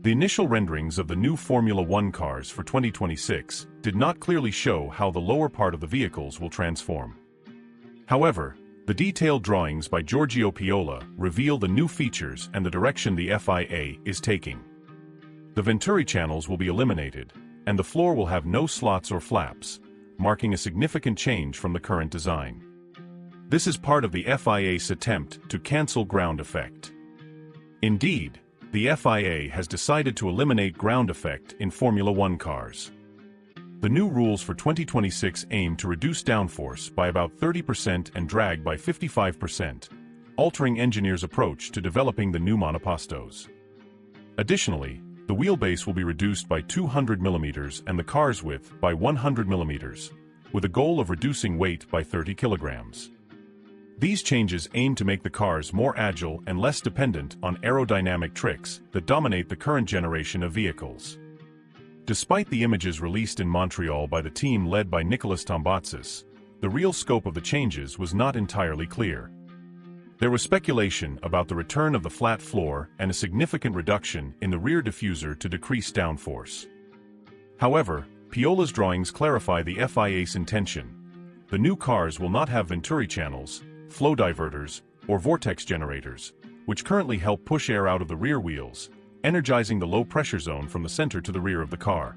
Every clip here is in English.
The initial renderings of the new Formula One cars for 2026 did not clearly show how the lower part of the vehicles will transform. However, the detailed drawings by Giorgio Piola reveal the new features and the direction the FIA is taking. The Venturi channels will be eliminated, and the floor will have no slots or flaps, marking a significant change from the current design. This is part of the FIA's attempt to cancel ground effect. Indeed, the FIA has decided to eliminate ground effect in Formula One cars. The new rules for 2026 aim to reduce downforce by about 30% and drag by 55%, altering engineers' approach to developing the new monopostos. Additionally, the wheelbase will be reduced by 200 mm and the car's width by 100 mm, with a goal of reducing weight by 30 kg. These changes aim to make the cars more agile and less dependent on aerodynamic tricks that dominate the current generation of vehicles. Despite the images released in Montreal by the team led by Nicolas Tombatsis, the real scope of the changes was not entirely clear. There was speculation about the return of the flat floor and a significant reduction in the rear diffuser to decrease downforce. However, Piola's drawings clarify the FIA's intention. The new cars will not have Venturi channels, flow diverters, or vortex generators, which currently help push air out of the rear wheels, energizing the low-pressure zone from the center to the rear of the car.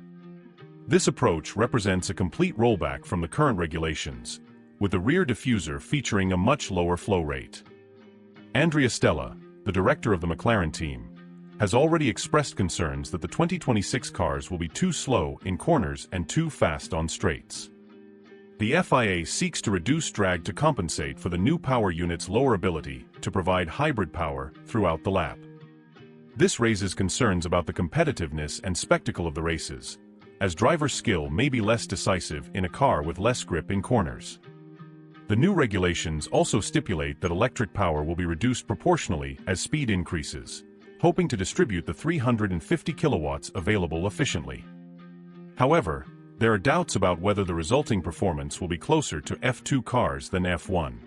This approach represents a complete rollback from the current regulations, with the rear diffuser featuring a much lower flow rate. Andrea Stella, the director of the McLaren team, has already expressed concerns that the 2026 cars will be too slow in corners and too fast on straights. The FIA seeks to reduce drag to compensate for the new power unit's lower ability to provide hybrid power throughout the lap. This raises concerns about the competitiveness and spectacle of the races, as driver skill may be less decisive in a car with less grip in corners. The new regulations also stipulate that electric power will be reduced proportionally as speed increases, hoping to distribute the 350 kilowatts available efficiently. However, there are doubts about whether the resulting performance will be closer to F2 cars than F1.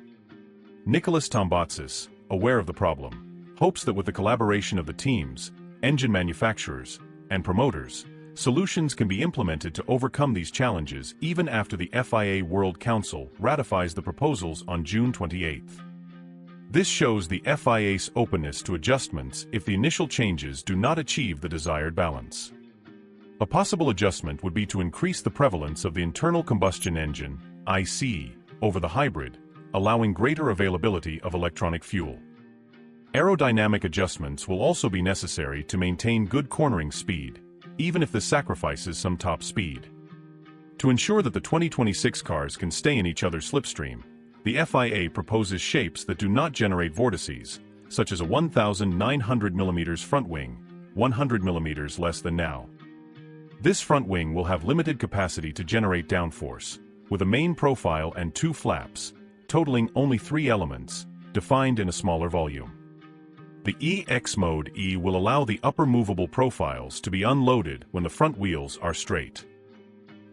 Nicolas Tombatsis, aware of the problem, hopes that with the collaboration of the teams, engine manufacturers, and promoters, solutions can be implemented to overcome these challenges even after the FIA World Council ratifies the proposals on June 28. This shows the FIA's openness to adjustments if the initial changes do not achieve the desired balance. A possible adjustment would be to increase the prevalence of the internal combustion engine, IC, over the hybrid, allowing greater availability of electronic fuel. Aerodynamic adjustments will also be necessary to maintain good cornering speed, even if this sacrifices some top speed. To ensure that the 2026 cars can stay in each other's slipstream, the FIA proposes shapes that do not generate vortices, such as a 1,900 mm front wing, 100 mm less than now. This front wing will have limited capacity to generate downforce, with a main profile and two flaps, totaling only 3 elements, defined in a smaller volume. The EX Mode E will allow the upper movable profiles to be unloaded when the front wheels are straight.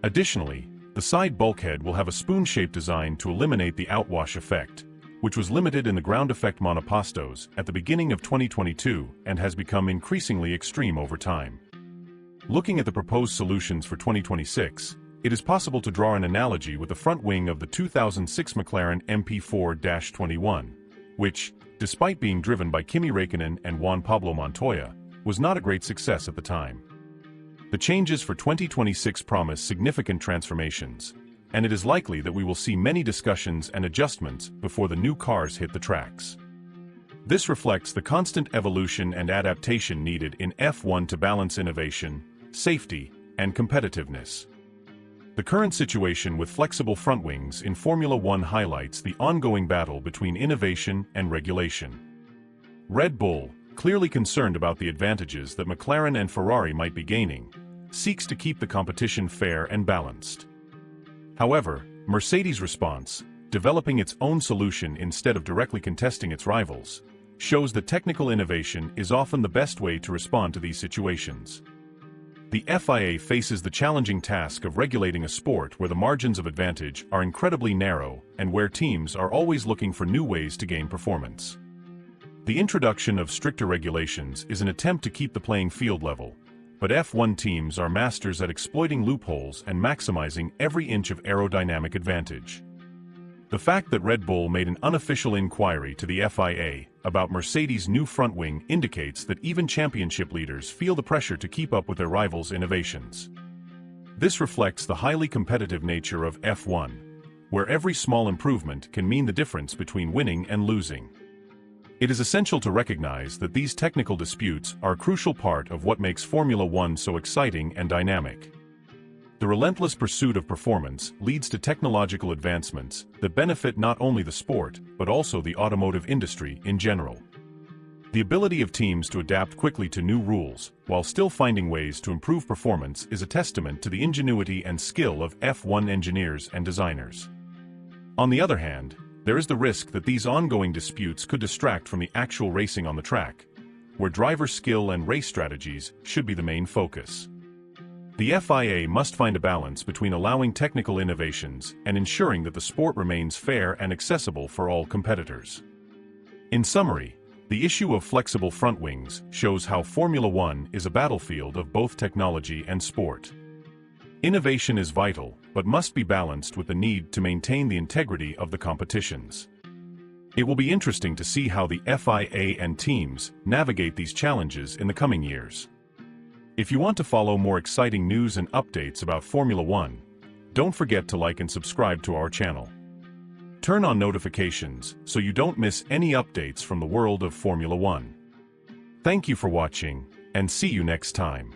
Additionally, the side bulkhead will have a spoon-shaped design to eliminate the outwash effect, which was limited in the ground effect monopostos at the beginning of 2022 and has become increasingly extreme over time. Looking at the proposed solutions for 2026, it is possible to draw an analogy with the front wing of the 2006 McLaren MP4-21, which, despite being driven by Kimi Räikkönen and Juan Pablo Montoya, was not a great success at the time. The changes for 2026 promise significant transformations, and it is likely that we will see many discussions and adjustments before the new cars hit the tracks. This reflects the constant evolution and adaptation needed in F1 to balance innovation, safety, and competitiveness. The current situation with flexible front wings in Formula One highlights the ongoing battle between innovation and regulation. Red Bull, clearly concerned about the advantages that McLaren and Ferrari might be gaining, seeks to keep the competition fair and balanced. However, Mercedes' response, developing its own solution instead of directly contesting its rivals, shows that technical innovation is often the best way to respond to these situations. The FIA faces the challenging task of regulating a sport where the margins of advantage are incredibly narrow and where teams are always looking for new ways to gain performance. The introduction of stricter regulations is an attempt to keep the playing field level, but F1 teams are masters at exploiting loopholes and maximizing every inch of aerodynamic advantage. The fact that Red Bull made an unofficial inquiry to the FIA about Mercedes' new front wing indicates that even championship leaders feel the pressure to keep up with their rivals' innovations. This reflects the highly competitive nature of F1, where every small improvement can mean the difference between winning and losing. It is essential to recognize that these technical disputes are a crucial part of what makes Formula One so exciting and dynamic. The relentless pursuit of performance leads to technological advancements that benefit not only the sport but also the automotive industry in general. The ability of teams to adapt quickly to new rules while still finding ways to improve performance is a testament to the ingenuity and skill of F1 engineers and designers. On the other hand, there is the risk that these ongoing disputes could distract from the actual racing on the track, where driver skill and race strategies should be the main focus. The FIA must find a balance between allowing technical innovations and ensuring that the sport remains fair and accessible for all competitors. In summary, the issue of flexible front wings shows how Formula One is a battlefield of both technology and sport. Innovation is vital, but must be balanced with the need to maintain the integrity of the competitions. It will be interesting to see how the FIA and teams navigate these challenges in the coming years. If you want to follow more exciting news and updates about Formula One, don't forget to like and subscribe to our channel. Turn on notifications so you don't miss any updates from the world of Formula One. Thank you for watching, and see you next time.